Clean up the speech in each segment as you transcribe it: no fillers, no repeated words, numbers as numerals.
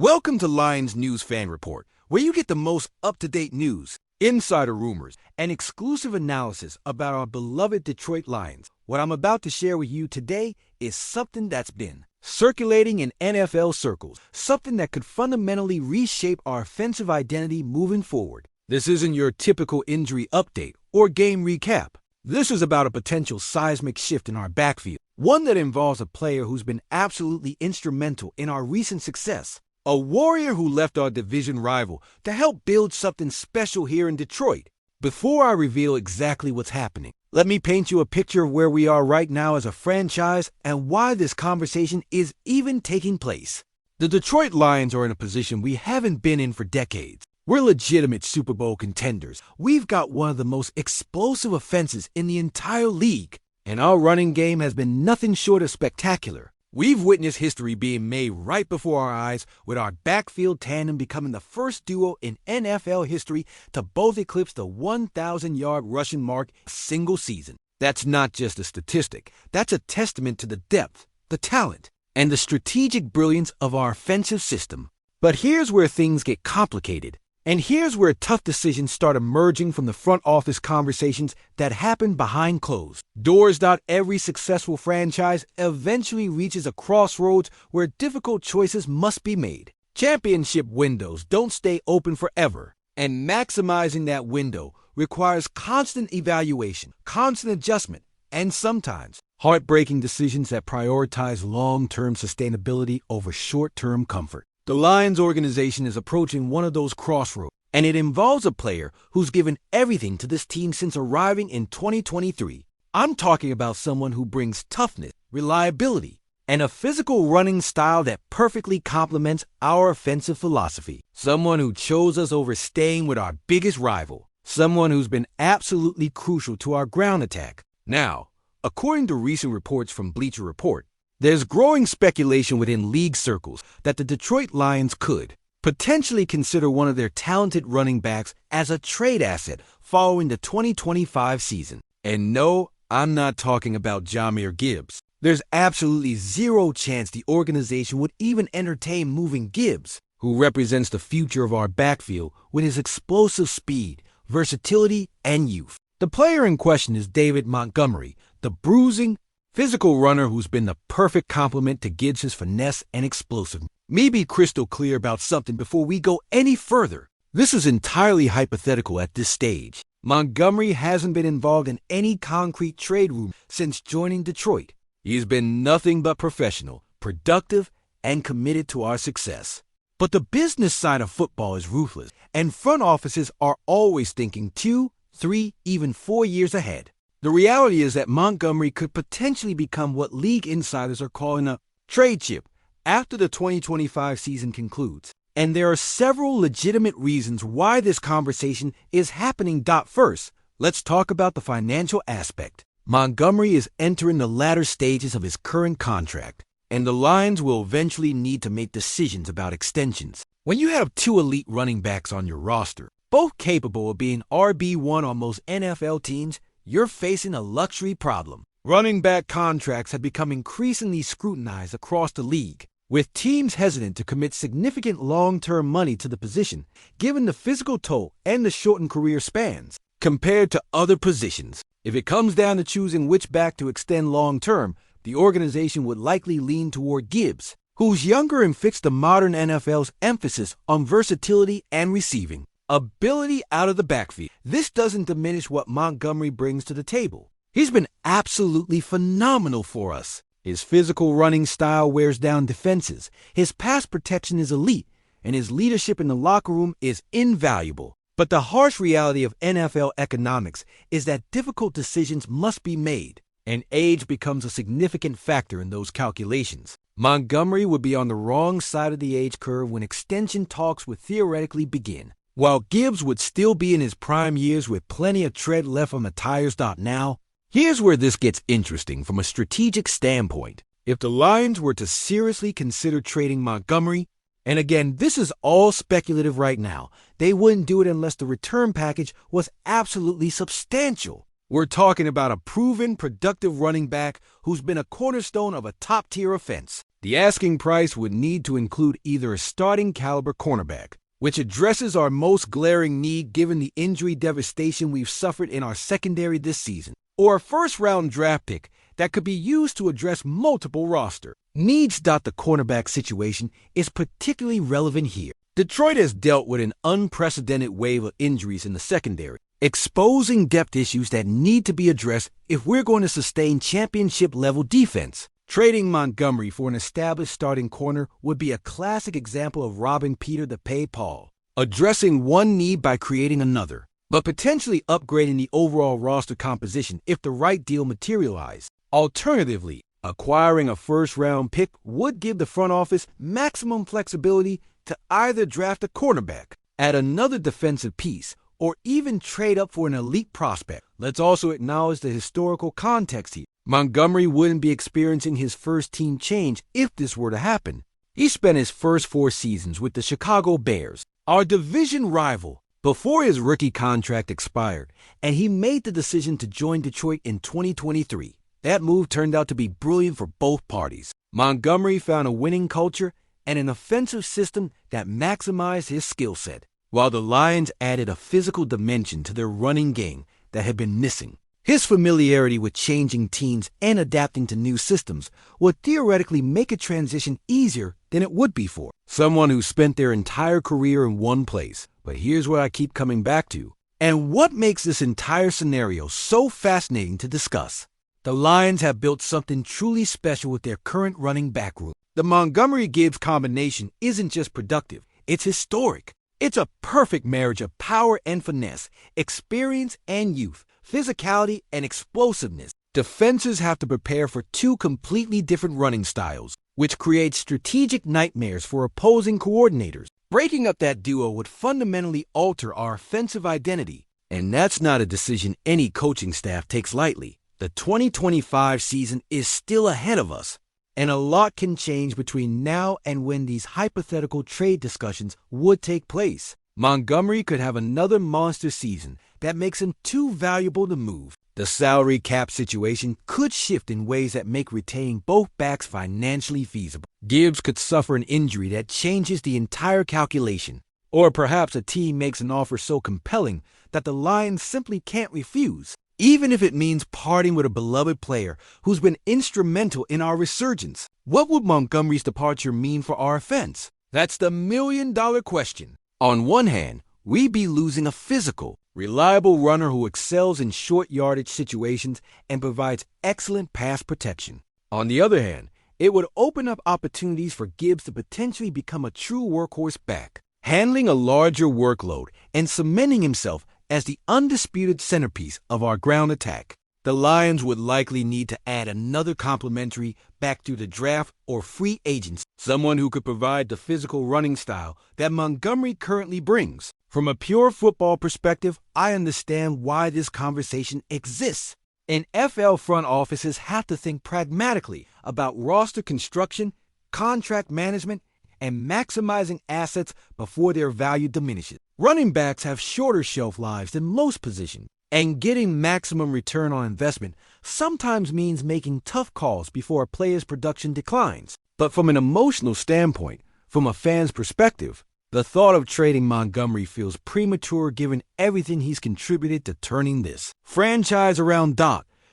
Welcome to Lions News Fan Report, where you get the most up-to-date news, insider rumors, and exclusive analysis about our beloved Detroit Lions. What I'm about to share with you today is something that's been circulating in NFL circles, something that could fundamentally reshape our offensive identity moving forward. This isn't your typical injury update or game recap. This is about a potential seismic shift in our backfield, one that involves a player who's been absolutely instrumental in our recent success. A warrior who left our division rival to help build something special here in Detroit. Before I reveal exactly what's happening, let me paint you a picture of where we are right now as a franchise and why this conversation is even taking place. The Detroit Lions are in a position we haven't been in for decades. We're legitimate Super Bowl contenders. We've got one of the most explosive offenses in the entire league, and our running game has been nothing short of spectacular. We've witnessed history being made right before our eyes, with our backfield tandem becoming the first duo in NFL history to both eclipse the 1,000-yard rushing mark a single season. That's not just a statistic. That's a testament to the depth, the talent, and the strategic brilliance of our offensive system. But here's where things get complicated. And here's where tough decisions start emerging from the front office conversations that happen behind closed doors. Every successful franchise eventually reaches a crossroads where difficult choices must be made. Championship windows don't stay open forever, and maximizing that window requires constant evaluation, constant adjustment, and sometimes heartbreaking decisions that prioritize long-term sustainability over short-term comfort. The Lions organization is approaching one of those crossroads, and it involves a player who's given everything to this team since arriving in 2023. I'm talking about someone who brings toughness, reliability, and a physical running style that perfectly complements our offensive philosophy. Someone who chose us over staying with our biggest rival. Someone who's been absolutely crucial to our ground attack. Now, according to recent reports from Bleacher Report, there's growing speculation within league circles that the Detroit Lions could potentially consider one of their talented running backs as a trade asset following the 2025 season. And no, I'm not talking about Jahmyr Gibbs. There's absolutely zero chance the organization would even entertain moving Gibbs, who represents the future of our backfield with his explosive speed, versatility, and youth. The player in question is David Montgomery, the bruising, physical runner who's been the perfect complement to Gibbs' finesse and explosiveness. Me be crystal clear about something before we go any further. This is entirely hypothetical at this stage. Montgomery hasn't been involved in any concrete trade room since joining Detroit. He's been nothing but professional, productive, and committed to our success. But the business side of football is ruthless, and front offices are always thinking 2, 3, even 4 years ahead. The reality is that Montgomery could potentially become what league insiders are calling a trade chip after the 2025 season concludes. And there are several legitimate reasons why this conversation is happening. First, let's talk about the financial aspect. Montgomery is entering the latter stages of his current contract, and the Lions will eventually need to make decisions about extensions. When you have two elite running backs on your roster, both capable of being RB1 on most NFL teams, you're facing a luxury problem. Running back contracts have become increasingly scrutinized across the league, with teams hesitant to commit significant long-term money to the position, given the physical toll and the shortened career spans. Compared to other positions, if it comes down to choosing which back to extend long-term, the organization would likely lean toward Gibbs, who's younger and fits the modern NFL's emphasis on versatility and receiving ability out of the backfield. This doesn't diminish what Montgomery brings to the table. He's been absolutely phenomenal for us. His physical running style wears down defenses, his pass protection is elite, and his leadership in the locker room is invaluable. But the harsh reality of NFL economics is that difficult decisions must be made, and age becomes a significant factor in those calculations. Montgomery would be on the wrong side of the age curve when extension talks would theoretically begin, while Gibbs would still be in his prime years with plenty of tread left on the tires. Now, here's where this gets interesting from a strategic standpoint. If the Lions were to seriously consider trading Montgomery, and again, this is all speculative right now, they wouldn't do it unless the return package was absolutely substantial. We're talking about a proven, productive running back who's been a cornerstone of a top-tier offense. The asking price would need to include either a starting caliber cornerback, which addresses our most glaring need given the injury devastation we've suffered in our secondary this season, or a first-round draft pick that could be used to address multiple roster needs. The cornerback situation is particularly relevant here. Detroit has dealt with an unprecedented wave of injuries in the secondary, exposing depth issues that need to be addressed if we're going to sustain championship-level defense. Trading Montgomery for an established starting corner would be a classic example of robbing Peter to pay Paul, addressing one need by creating another, but potentially upgrading the overall roster composition if the right deal materialized. Alternatively, acquiring a first-round pick would give the front office maximum flexibility to either draft a cornerback, add another defensive piece, or even trade up for an elite prospect. Let's also acknowledge the historical context here. Montgomery wouldn't be experiencing his first team change if this were to happen. He spent his first 4 seasons with the Chicago Bears, our division rival, before his rookie contract expired, and he made the decision to join Detroit in 2023. That move turned out to be brilliant for both parties. Montgomery found a winning culture and an offensive system that maximized his skill set, while the Lions added a physical dimension to their running game that had been missing. His familiarity with changing teams and adapting to new systems would theoretically make a transition easier than it would be for someone who spent their entire career in one place. But here's what I keep coming back to, and what makes this entire scenario so fascinating to discuss. The Lions have built something truly special with their current running back room. The Montgomery-Gibbs combination isn't just productive, it's historic. It's a perfect marriage of power and finesse, experience and youth, physicality and explosiveness. Defenses have to prepare for 2 completely different running styles, which creates strategic nightmares for opposing coordinators. Breaking up that duo would fundamentally alter our offensive identity, and that's not a decision any coaching staff takes lightly. The 2025 season is still ahead of us, and a lot can change between now and when these hypothetical trade discussions would take place. Montgomery could have another monster season that makes him too valuable to move. The salary cap situation could shift in ways that make retaining both backs financially feasible. Gibbs could suffer an injury that changes the entire calculation. Or perhaps a team makes an offer so compelling that the Lions simply can't refuse, even if it means parting with a beloved player who's been instrumental in our resurgence. What would Montgomery's departure mean for our offense? That's the million-dollar question. On one hand, we'd be losing a physical, reliable runner who excels in short yardage situations and provides excellent pass protection. On the other hand, it would open up opportunities for Gibbs to potentially become a true workhorse back, handling a larger workload and cementing himself as the undisputed centerpiece of our ground attack. The Lions would likely need to add another complementary back through the draft or free agents, someone who could provide the physical running style that Montgomery currently brings. From a pure football perspective, I understand why this conversation exists. NFL front offices have to think pragmatically about roster construction, contract management, and maximizing assets before their value diminishes. Running backs have shorter shelf lives than most positions, and getting maximum return on investment sometimes means making tough calls before a player's production declines. But from an emotional standpoint, from a fan's perspective, the thought of trading Montgomery feels premature given everything he's contributed to turning this franchise around.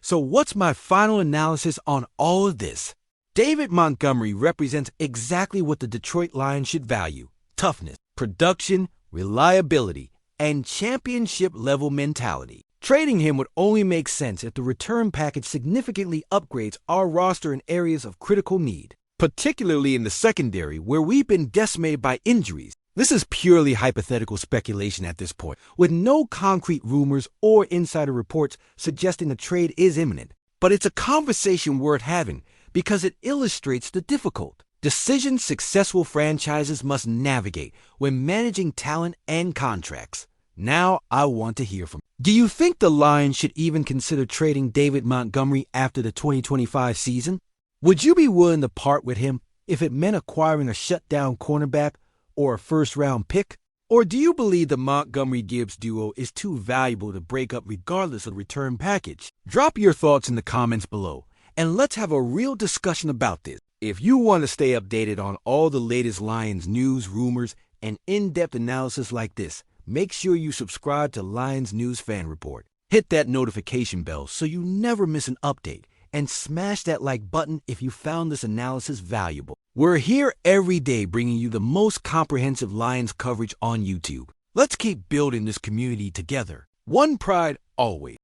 So what's my final analysis on all of this? David Montgomery represents exactly what the Detroit Lions should value: toughness, production, reliability, and championship-level mentality. Trading him would only make sense if the return package significantly upgrades our roster in areas of critical need, particularly in the secondary where we've been decimated by injuries. This is purely hypothetical speculation at this point, with no concrete rumors or insider reports suggesting a trade is imminent. But it's a conversation worth having because it illustrates the difficult decisions successful franchises must navigate when managing talent and contracts. Now I want to hear from you. Do you think the Lions should even consider trading David Montgomery after the 2025 season? Would you be willing to part with him if it meant acquiring a shutdown cornerback or a first-round pick? Or do you believe the Montgomery-Gibbs duo is too valuable to break up regardless of the return package? Drop your thoughts in the comments below, and let's have a real discussion about this. If you want to stay updated on all the latest Lions news, rumors, and in-depth analysis like this, make sure you subscribe to Lions News Fan Report. Hit that notification bell so you never miss an update, and smash that like button if you found this analysis valuable. We're here every day bringing you the most comprehensive Lions coverage on YouTube. Let's keep building this community together. One pride always.